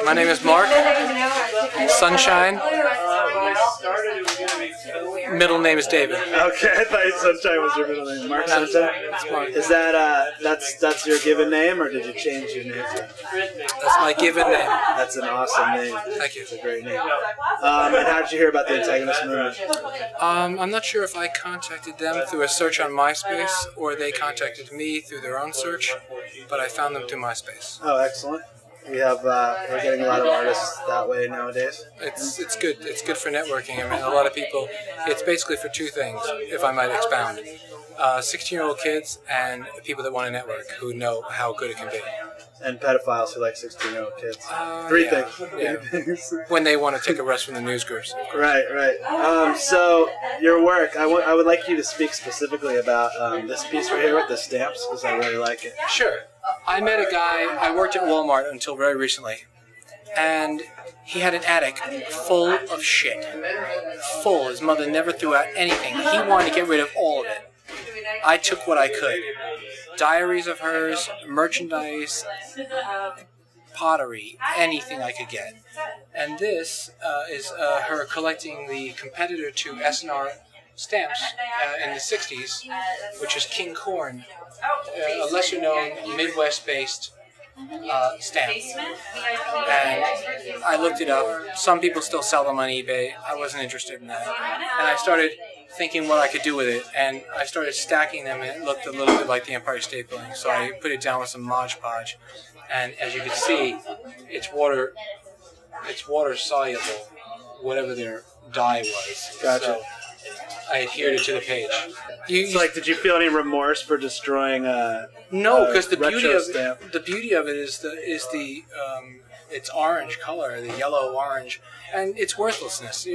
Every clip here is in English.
My name is Mark. Sunshine. Middle name is David. Okay, I thought Sunshine was your middle name. Mark Sunshine? That's Mark. Is that, that's your given name, or did you change your name? That's my given name. That's an awesome name. Thank you. It's a great name. And how did you hear about the Antagonist movement? I'm not sure if I contacted them through a search on MySpace or they contacted me through their own search, but I found them through MySpace. Oh, excellent. We have we're getting a lot of artists that way nowadays. It's good. It's good for networking. I mean, a lot of people. It's basically for two things, if I might expound: 16-year-old kids and people that want to network who know how good it can be. And pedophiles who like 16-year-old kids. Three things. Yeah. When they want to take a rest from the news groups. Right, right. So your work, I would like you to speak specifically about this piece right here with the stamps, because I really like it. Sure. I met a guy, I worked at Walmart until very recently, and he had an attic full of shit. Full. His mother never threw out anything. He wanted to get rid of all of it. I took what I could. Diaries of hers, merchandise, pottery, anything I could get. And this is her collecting the competitor to SNR stamps in the 60s, which is King Corn, a lesser-known Midwest-based stamp. And I looked it up. Some people still sell them on eBay. I wasn't interested in that. And I started thinking what I could do with it, and I started stacking them, and it looked a little bit like the Empire State Building. So I put it down with some Mod Podge, and as you can see, it's water soluble, whatever their dye was. Gotcha. So I adhered it to the page. So, like, did you feel any remorse for destroying no, because the beauty of it is its orange color, the yellow orange, and its worthlessness.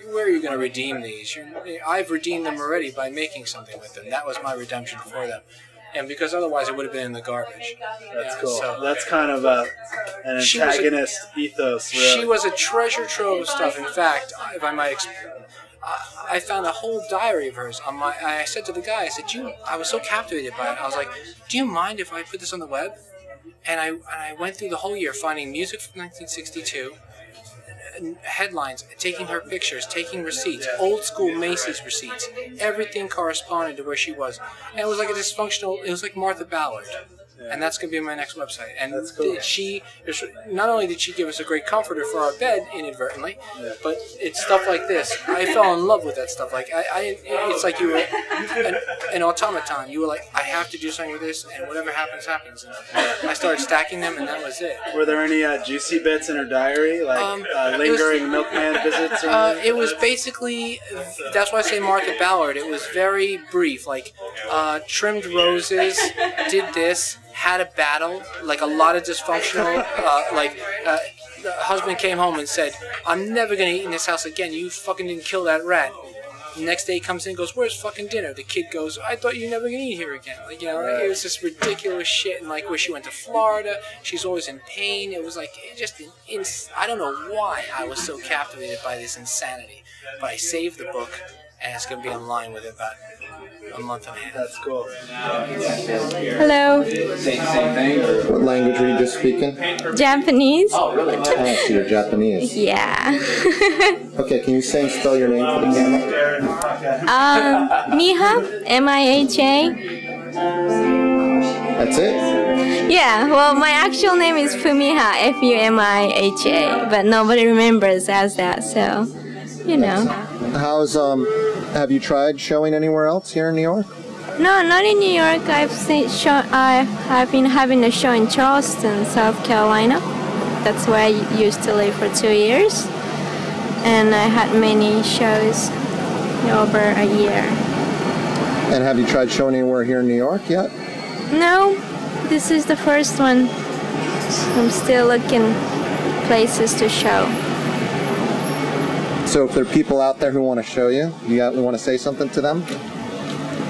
Where are you going to redeem these? I've redeemed them already by making something with them. That was my redemption for them. And because otherwise it would have been in the garbage. That's cool. So that's kind of an antagonist ethos. Really. She was a treasure trove of stuff. In fact, if I might I found a whole diary of hers on my. I said to the guy, I said, I was so captivated by it. I was like, do you mind if I put this on the web? And I went through the whole year finding music from 1962, headlines, taking her pictures, taking receipts, old school Macy's receipts. Everything corresponded to where she was, and it was like a dysfunctional. It was like Martha Ballard. And that's going to be my next website. And that's cool. Not only did she give us a great comforter for our bed inadvertently, but it's stuff like this. I fell in love with that stuff. Like it's like you were an automaton. You were like, I have to do something with this, and whatever happens, happens. And I started stacking them, and that was it. Were there any juicy bits in her diary, like lingering milkman visits? Or it was basically, that's why I say Martha Ballard. It was very brief, like trimmed roses, did this. Had a battle, like a lot of dysfunctional, the husband came home and said, I'm never going to eat in this house again, you fucking didn't kill that rat. The next day he comes in and goes, where's fucking dinner? The kid goes, I thought you were never going to eat here again. Like, you know, it was this ridiculous shit, and like where she went to Florida, she's always in pain. It was like, I don't know why I was so captivated by this insanity, but I saved the book, and it's going to be online with it about a month and a half. That's cool. Hello. Same thing? What language are you just speaking? Japanese. Oh, really? Oh, so you're Japanese. Yeah. Okay, can you say and spell your name for the camera? Miha, M-I-H-A. That's it? Yeah, well, my actual name is Fumiha, F-U-M-I-H-A, but nobody remembers as that, so, you know. How's, have you tried showing anywhere else here in New York? No, not in New York. I've been having a show in Charleston, South Carolina. That's where I used to live for 2 years. And I had many shows over a year. And have you tried showing anywhere here in New York yet? No, this is the first one. I'm still looking places to show. So if there are people out there who want to show you, you want to say something to them?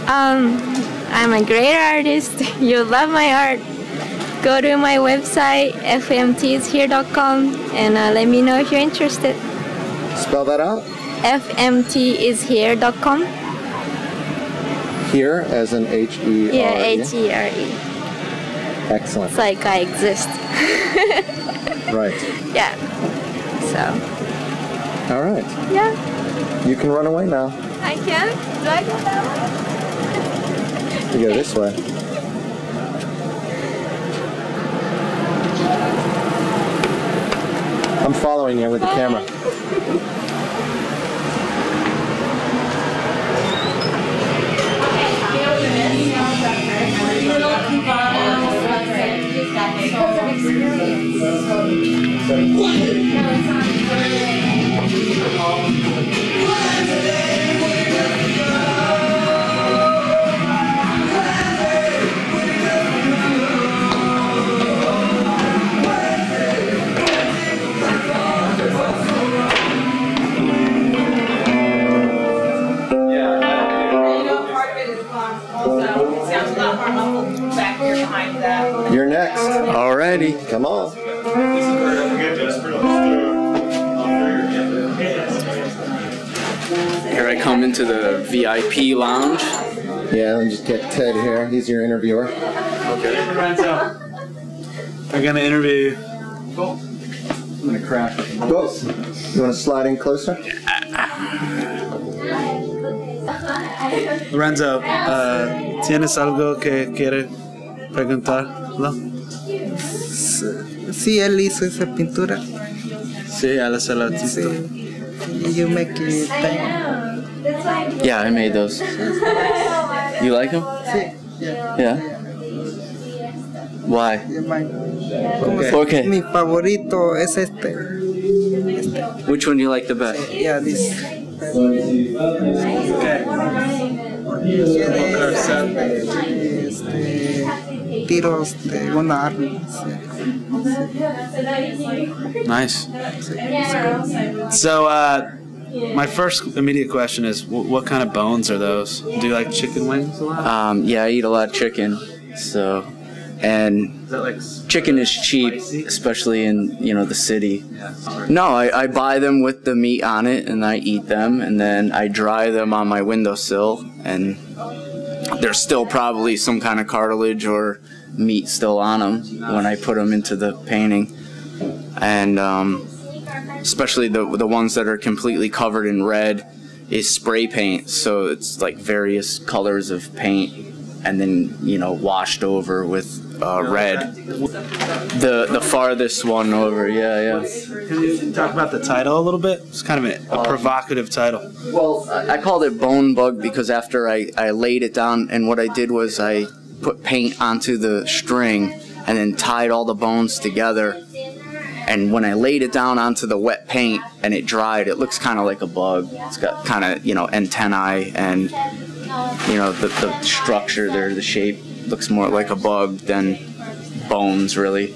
I'm a great artist. You love my art. Go to my website, fmtishere.com, and let me know if you're interested. Spell that out? fmtishere.com. Here, as in H-E-R-E? Yeah, H-E-R-E. Excellent. It's like I exist. Right. Yeah. So. All right. Yeah. You can run away now. I can. Do I go that way? You go this way. I'm following you with the camera. You're next. Alrighty. Come on. Here I come into the VIP lounge. Yeah, let me just get Ted here. He's your interviewer. Okay. We're gonna interview you. I'm gonna crash. Go. You want to slide in closer? Lorenzo, ¿tienes algo que quiere preguntarlo? Sí, él hizo esa pintura. Sí, él es el artista. You make it paint. Yeah, I made those. You like them? Sí. Yeah. Why? Okay. Mi favorito es este. Which one do you like the best? Yeah, this. Tiros de una arma. Nice. So, my first immediate question is, what kind of bones are those? Do you like chicken wings a lot? Yeah, I eat a lot of chicken, so, and Is that like chicken is cheap, especially in the city. No, I buy them with the meat on it, and I eat them, and then I dry them on my windowsill, and there's still probably some kind of cartilage or meat still on them when I put them into the painting, and especially the ones that are completely covered in red is spray paint, so it's like various colors of paint, and then washed over with red. The farthest one over, yeah. Can you talk about the title a little bit? It's kind of a provocative title. Well, I called it Bone Bug because after I laid it down, and what I did was I put paint onto the string and then tied all the bones together. And when I laid it down onto the wet paint and it dried, it looks kind of like a bug. It's got kind of, antennae and, the structure there, the shape looks more like a bug than bones, really.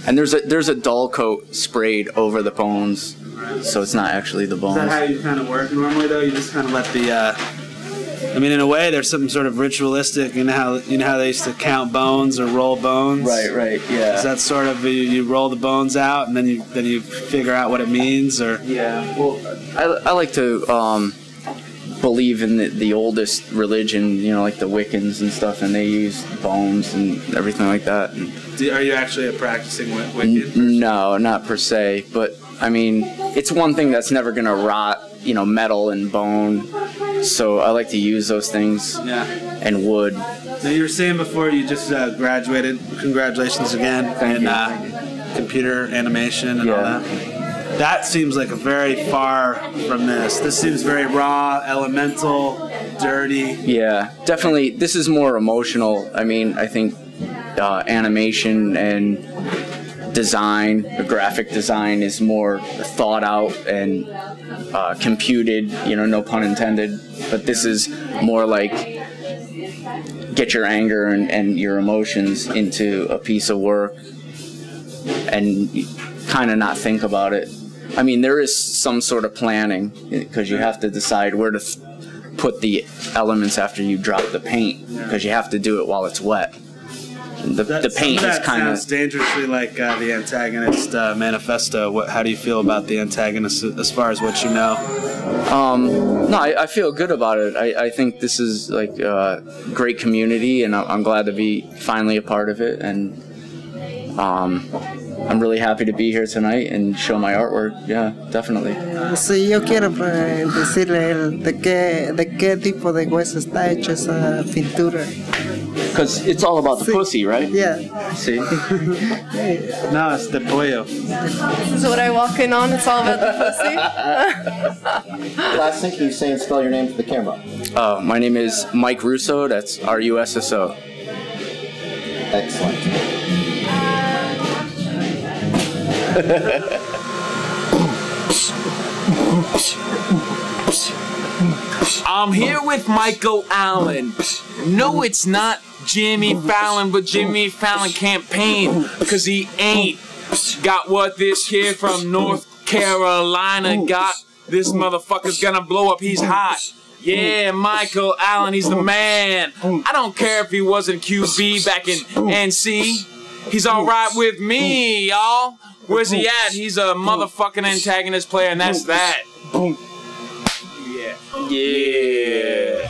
And there's a dull coat sprayed over the bones, so it's not actually the bones. Is that how you kind of work normally, though? You just kind of let the, in a way, there's something sort of ritualistic. You know how they used to count bones or roll bones? Right, yeah. Is that sort of you roll the bones out and then you figure out what it means, or? Yeah. Well, I like to believe in the oldest religion, like the Wiccans and stuff, and they use bones and everything like that. Are you actually a practicing Wiccan person? No, not per se, but it's one thing that's never gonna rot, metal and bone. So I like to use those things. Yeah. And wood. Now you were saying before you just graduated. Congratulations again in computer animation and all that. That seems like a very far from this. This seems very raw, elemental, dirty. Yeah, definitely. This is more emotional. I think animation and design, the graphic design, is more thought out and computed, no pun intended. But this is more like get your anger and your emotions into a piece of work and kind of not think about it. There is some sort of planning because you have to decide where to put the elements after you drop the paint, because you have to do it while it's wet. The paint is kind of sounds dangerously like the Antagonist manifesto. How do you feel about the Antagonist as far as what you know? No, I feel good about it. I think this is like a great community, and I'm glad to be finally a part of it. And I'm really happy to be here tonight and show my artwork. Yeah, definitely. Sí, yo quiero decirle de qué tipo de hueso está hecho esa pintura. Because it's all about the pussy, right? Yeah. See? No, it's the pollo. So what I walk in on, it's all about the pussy? Last thing, can you say and spell your name for the camera? My name is Mike Russo. That's R-U-S-S-O. Excellent. I'm here with Michael Allen. No, it's not Jimmy Fallon, but Jimmy Fallon campaign, cause he ain't got what this kid from North Carolina got. This motherfucker's gonna blow up, he's hot. Yeah, Michael Allen, he's the man. I don't care if he wasn't QB back in NC. He's alright with me, y'all. Where's he at? He's a motherfucking antagonist player, and that's that. Yeah. Yeah.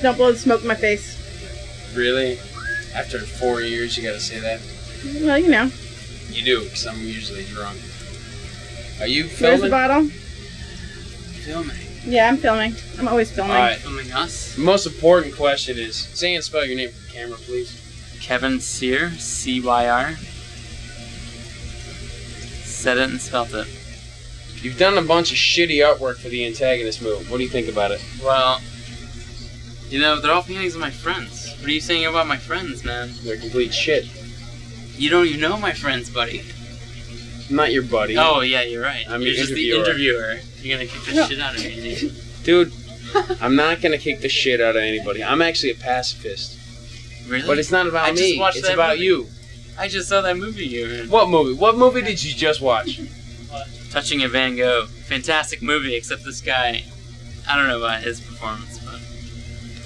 Don't blow the smoke in my face. Really? After 4 years, you gotta say that? Well, you know. You do, because I'm usually drunk. Are you Where's filming? the bottle? Filming. Yeah, I'm filming. I'm always filming. Alright. Filming us? The most important question is, say and spell your name for the camera, please. Kevin Cyr, C-Y-R. Said it and spelt it. You've done a bunch of shitty artwork for the antagonist move. What do you think about it? Well, you know, they're all paintings of my friends. What are you saying about my friends, man? They're complete shit. You don't even know my friends, buddy. I'm not your buddy. Oh, yeah, you're right. I'm You're your just the interviewer. You're gonna kick the shit out of me. Dude, I'm not gonna kick the shit out of anybody. I'm actually a pacifist. Really? But it's not about I me. just watched It's that about movie. you. I just saw that movie you were in. What movie? What movie did you just watch? Touching a Van Gogh. Fantastic movie, except this guy, I don't know about his performance, but...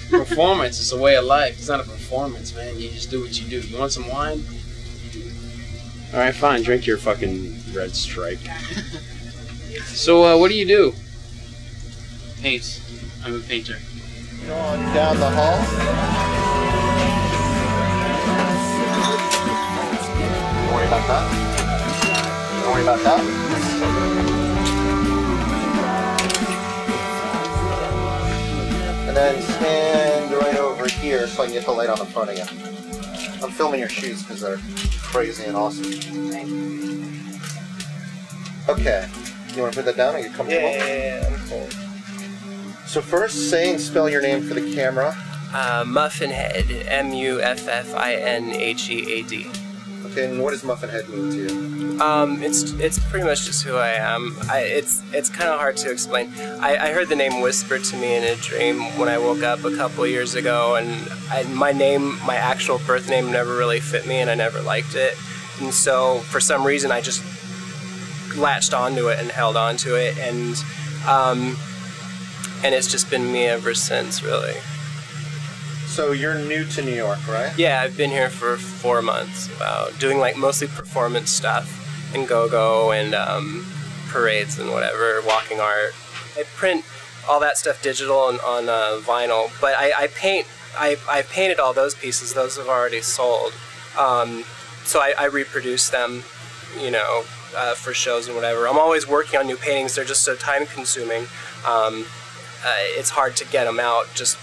Performance is a way of life. It's not a performance, man. You just do what you do. You want some wine? Alright, fine. Drink your fucking red stripe. So, what do you do? Paint. I'm a painter. Going down the hall. Don't worry about that. Don't worry about that. And then stand right over here so I can get the light on the front of you. I'm filming your shoes because they're crazy and awesome. Okay. You want to put that down? Are you comfortable? Yeah, I'm cool. So first, say and spell your name for the camera. Muffinhead. M-U-F-F-I-N-H-E-A-D. Okay, and what does Muffinhead mean to you? It's pretty much just who I am. It's kind of hard to explain. I heard the name whispered to me in a dream when I woke up a couple years ago, and my actual birth name never really fit me, and I never liked it. And so for some reason I just latched onto it and held onto it, and it's just been me ever since, really. So you're new to New York, right? Yeah, I've been here for 4 months, doing like mostly performance stuff and go-go and parades and whatever, walking art. I print all that stuff digital and on vinyl, but I painted all those pieces. Those have already sold, so I reproduce them, you know, for shows and whatever. I'm always working on new paintings. They're just so time-consuming. It's hard to get them out just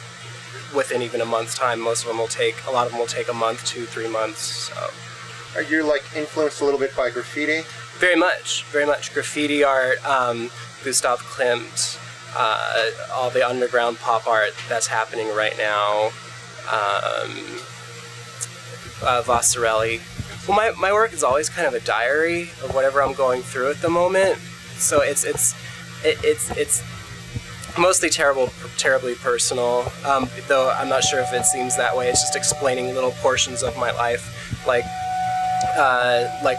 within even a month's time. A lot of them will take a month, 2-3 months. So. Are you like influenced a little bit by graffiti? Very much. Graffiti art, Gustav Klimt, all the underground pop art that's happening right now, Vasarely. Well, my work is always kind of a diary of whatever I'm going through at the moment. So it's mostly terribly personal, though I'm not sure if it seems that way. It's just explaining little portions of my life, like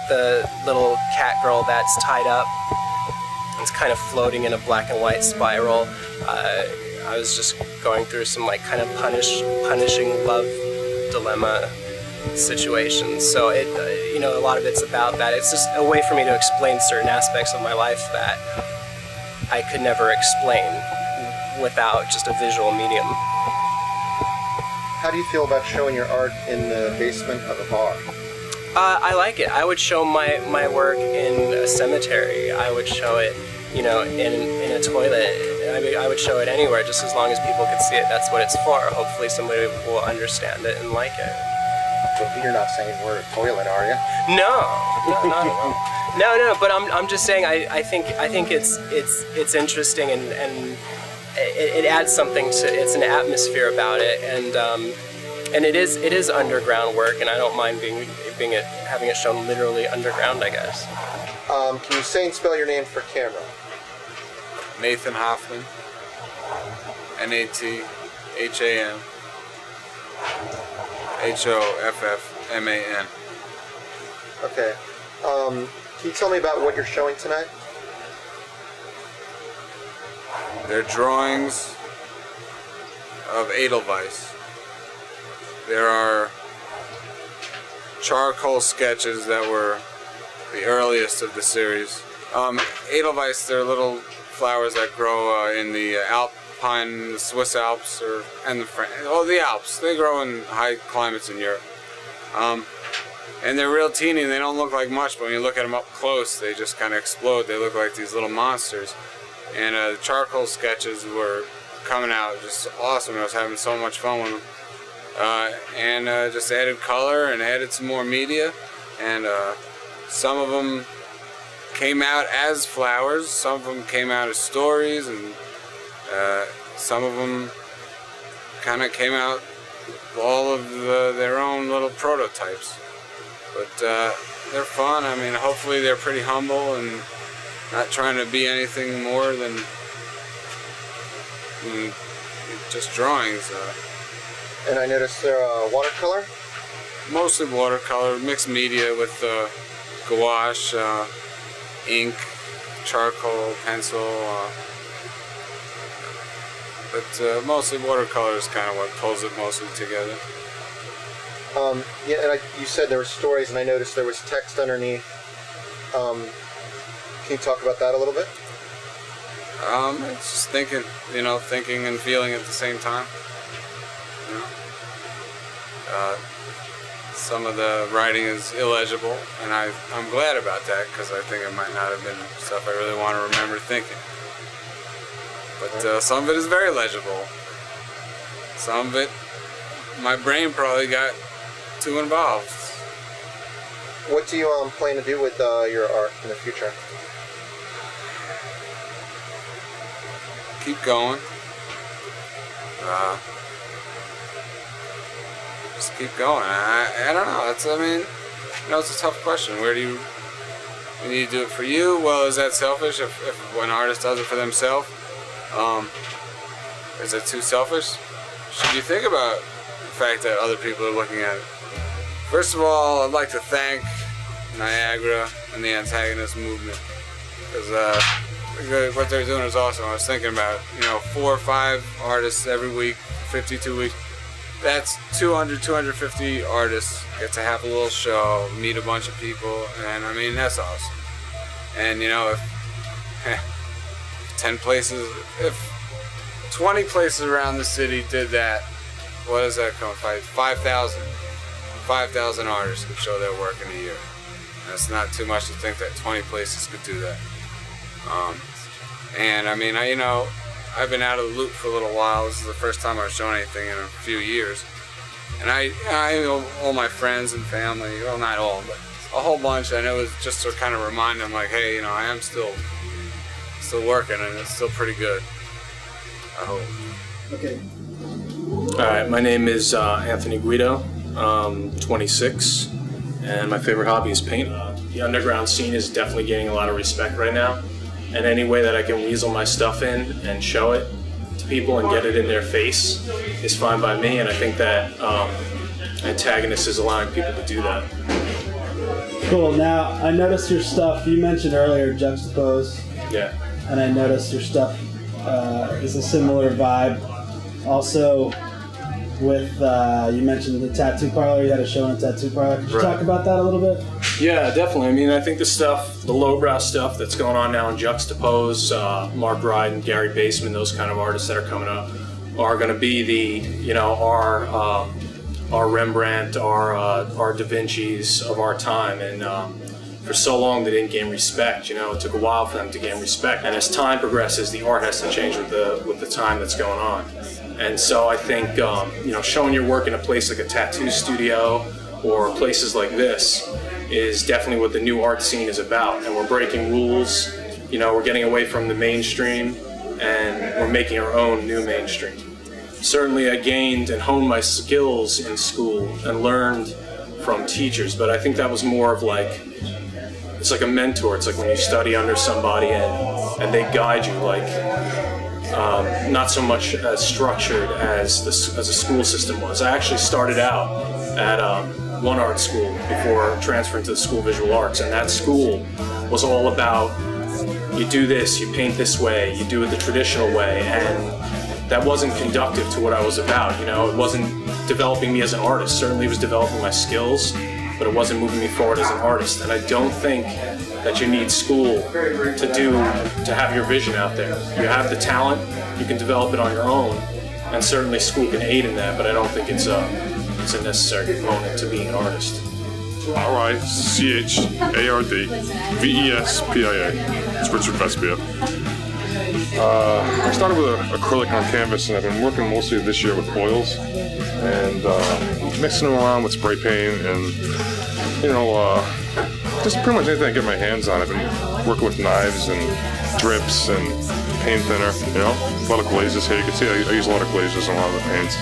the little cat girl that's tied up. It's kind of floating in a black and white spiral. I was just going through some like kind of punishing love dilemma situations. So it, you know, a lot of it's about that. It's just a way for me to explain certain aspects of my life that I could never explain without just a visual medium. How do you feel about showing your art in the basement of a bar? I like it. I would show my work in a cemetery. I would show it, you know, in a toilet. I mean, I would show it anywhere, just as long as people could see it. That's what it's for. Hopefully somebody will understand it and like it. But you're not saying we're a toilet, are you? No, not at all. No. But I'm just saying I think it's interesting and it adds something to. It's an atmosphere about it, and it is underground work, and I don't mind having it shown literally underground, I guess. Can you say and spell your name for camera? Nathan Hoffman. N-A-T-H-A-N. H-O-F-F-M-A-N. Okay. Can you tell me about what you're showing tonight? They're drawings of Edelweiss. There are charcoal sketches that were the earliest of the series. Edelweiss, they're little flowers that grow in the Alpine, Swiss Alps, and the Alps. They grow in high climates in Europe. And they're real teeny, and they don't look like much, but when you look at them up close, they just kind of explode. They look like these little monsters. And the charcoal sketches were coming out just awesome. I was having so much fun with them. And just added color and added some more media. And some of them came out as flowers, some of them came out as stories, and some of them kind of came out all of their own little prototypes. But they're fun. I mean, hopefully they're pretty humble and not trying to be anything more than just drawings. And I noticed they're watercolor? Mostly watercolor, mixed media with gouache, ink, charcoal, pencil, but mostly watercolor is kind of what pulls it mostly together. Yeah, and you said there were stories, and I noticed there was text underneath. Can you talk about that a little bit? It's just thinking and feeling at the same time. You know? Some of the writing is illegible, and I'm glad about that, because I think it might not have been stuff I really want to remember thinking. But some of it is very legible. Some of it, my brain probably got too involved. What do you plan to do with your art in the future? Keep going. Just keep going. I don't know. It's a tough question. Where do you need to do it for you? Well, is that selfish? If an artist does it for themselves, is it too selfish? Should you think about the fact that other people are looking at it? First of all, I'd like to thank Niagara and the Antagonist movement, because what they're doing is awesome. I was thinking about, 4 or 5 artists every week, 52 weeks. That's 200, 250 artists get to have a little show, meet a bunch of people, and I mean, that's awesome. And if 10 places, if 20 places around the city did that, what does that come? 5,000 artists could show their work in a year. That's not too much to think that 20 places could do that. And I mean, I've been out of the loop for a little while. This is the first time I've shown anything in a few years. And I all my friends and family, well, not all, but a whole bunch, and it was just to kind of remind them, like, hey, I am still working, and it's still pretty good, I hope. Okay. All right, my name is Anthony Guido. I'm 26, and my favorite hobby is paint. The underground scene is definitely gaining a lot of respect right now. And any way that I can weasel my stuff in and show it to people and get it in their face is fine by me, and I think that Antagonist is allowing people to do that. Cool. Now, I noticed your stuff, you mentioned earlier, juxtapose. Yeah. And I noticed your stuff is a similar vibe. Also, with you mentioned the tattoo parlor. You had a show in a tattoo parlor. Could you talk about that a little bit? Yeah, definitely. I mean, I think the lowbrow stuff that's going on now in Juxtapose, Mark Ryden, Gary Baseman, those kind of artists that are coming up are going to be our Rembrandt, our Da Vinci's of our time, and for so long they didn't gain respect. It took a while for them to gain respect, and as time progresses, the art has to change with the time that's going on. And so I think showing your work in a place like a tattoo studio or places like this is definitely what the new art scene is about. And we're breaking rules. We're getting away from the mainstream, and we're making our own new mainstream. Certainly I gained and honed my skills in school and learned from teachers, but I think that was more of it's like a mentor. It's like when you study under somebody and they guide you, not so much as structured as a school system was. I actually started out at one art school before transferring to the School of Visual Arts, and that school was all about, you do this, you paint this way, you do it the traditional way, and that wasn't conductive to what I was about. It wasn't developing me as an artist. Certainly it was developing my skills, but it wasn't moving me forward as an artist. And I don't think that you need school to have your vision out there. You have the talent, you can develop it on your own, and certainly school can aid in that, but I don't think it's a necessary component to being an artist. RICHARDVESPIA. It's Richard Vespia. I started with acrylic on canvas, and I've been working mostly this year with oils and mixing them around with spray paint and just pretty much anything I get my hands on. I've been working with knives and drips and paint thinner, a lot of glazes here. You can see I use a lot of glazes on a lot of the paints.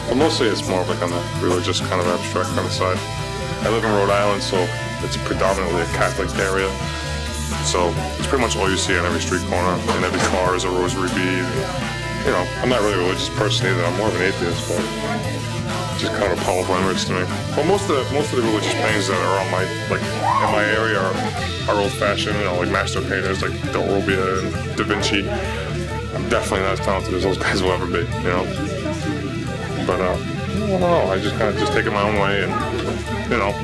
But mostly it's more like on the religious kind of abstract kind of side. I live in Rhode Island, so it's predominantly a Catholic area. So it's pretty much all you see on every street corner, and every car is a rosary bead. I'm not really a religious person either. I'm more of an atheist, but it's just kind of a powerful image to me. Well, most of the religious paintings that are on in my area are old-fashioned, like master painters like Del Robbia and Da Vinci. I'm definitely not as talented as those guys will ever be, But I don't know. I just kind of take it my own way, and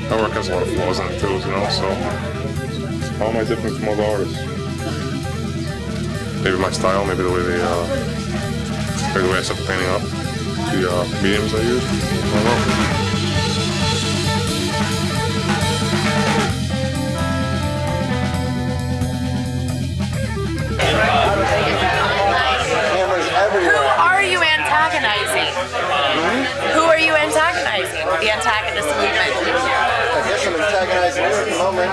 my work has a lot of flaws in it too, So how am I different from other artists? Maybe my style, maybe the way maybe the way I set the painting up, the mediums I use. I don't know. Who are you antagonizing? Who are you antagonizing? The antagonist movement. I guess I'm antagonizing you at the moment.